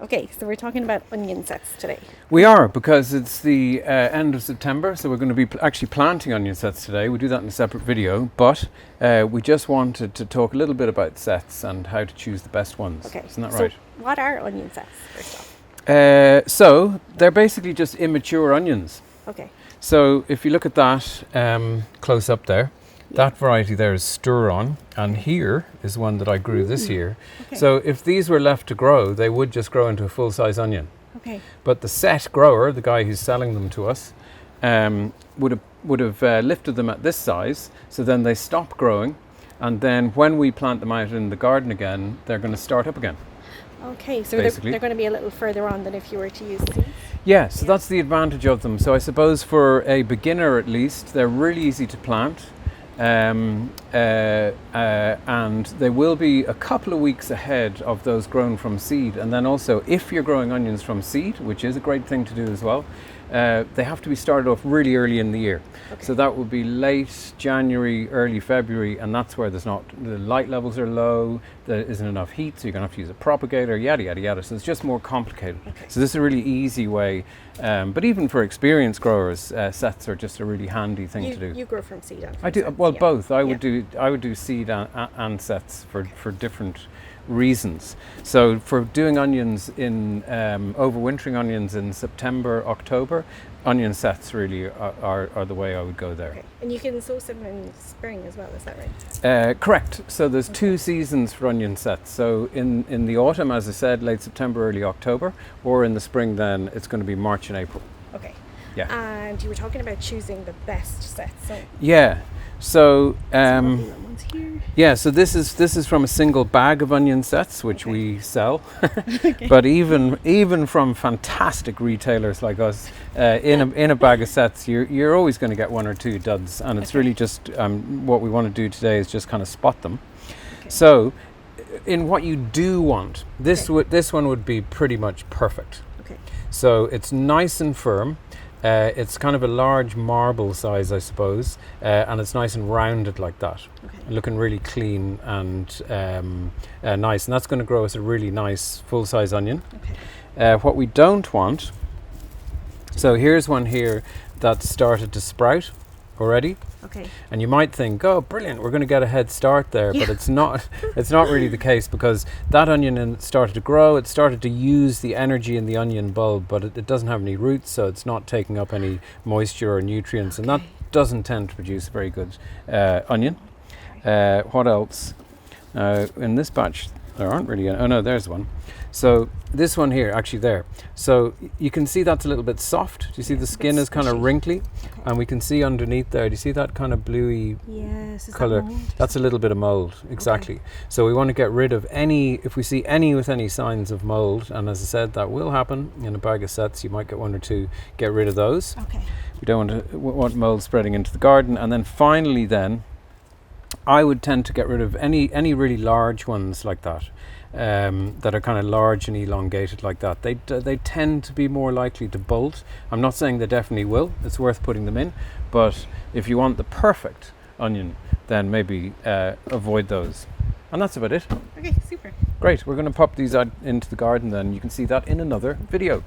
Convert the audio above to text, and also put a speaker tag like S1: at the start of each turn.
S1: Okay, so we're talking about onion sets today.
S2: We are, because it's the end of September, so we're going to be actually planting onion sets today. We'll do that in a separate video, but we just wanted to talk a little bit about sets and how to choose the best ones.
S1: Okay,
S2: Isn't that
S1: so
S2: right?
S1: what are onion sets, first off?
S2: So they're basically just immature onions.
S1: Okay.
S2: So if you look at that close up there, that variety there is Stir-On, and here is one that I grew this year.
S1: Okay.
S2: So if these were left to grow, they would just grow into a full-size onion.
S1: Okay.
S2: But the set grower, the guy who's selling them to us, would have lifted them at this size, so then they stop growing, and then when we plant them out in the garden again, they're going to start up again.
S1: Okay, so they're going to be a little further on than if you were to use seeds?
S2: Yeah, so that's the advantage of them. So I suppose for a beginner at least, they're really easy to plant. And they will be a couple of weeks ahead of those grown from seed. And then also, if you're growing onions from seed, which is a great thing to do as well, they have to be started off really early in the year. Okay. So that would be late January, early February, and that's where the light levels are low, there isn't enough heat, so you're going to have to use a propagator, yada, yada, yada. So it's just more complicated. Okay. So this is a really easy way, but even for experienced growers, sets are just a really handy thing to do.
S1: You grow from seed and
S2: I do,
S1: sets,
S2: well,
S1: yeah.
S2: both. I would do seed and sets for different reasons. So for doing onions in overwintering onions in September, October, onion sets really are the way I would go there.
S1: Okay. And you can sow some in spring as well, is that right?
S2: Correct. So there's two seasons for onion sets. So in the autumn, as I said, late September, early October, or in the spring then it's going to be March and April.
S1: Okay.
S2: Yeah.
S1: And you were talking about choosing the best sets. So
S2: yeah. So
S1: yeah,
S2: so this is from a single bag of onion sets which we sell.
S1: Okay.
S2: But even from fantastic retailers like us, in a bag of sets, you're always going to get one or two duds, and it's really just what we want to do today is just kind of spot them. Okay. So, in what you do want, this one would be pretty much perfect.
S1: Okay.
S2: So it's nice and firm. It's kind of a large marble size, I suppose, and it's nice and rounded like that, looking really clean and nice. And that's going to grow as a really nice full-size onion. Okay. What we don't want, so here's one here that started to sprout already.
S1: Okay.
S2: And you might think, oh, brilliant, we're going to get a head start there, but it's not. It's not really the case, because that onion started to grow. It started to use the energy in the onion bulb, but it doesn't have any roots, so it's not taking up any moisture or nutrients, and that doesn't tend to produce a very good onion. What else? In this batch, there aren't really any. Oh no, there's one. So this one here, actually there. So you can see that's a little bit soft. Do you see the skin is kind of wrinkly? Okay. And we can see underneath there, do you see that kind of bluey colour? That's a little bit of mould, exactly. Okay. So we want to get rid of any, if we see any with any signs of mould, and as I said, that will happen in a bag of sets, you might get one or two, get rid of those. Okay. We don't want mould spreading into the garden. And then finally then, I would tend to get rid of any really large ones like that. That are kind of large and elongated like that. They tend to be more likely to bolt. I'm not saying they definitely will. It's worth putting them in, but if you want the perfect onion, then maybe avoid those. And that's about it.
S1: Okay, super.
S2: Great. We're going to pop these out into the garden then. You can see that in another video.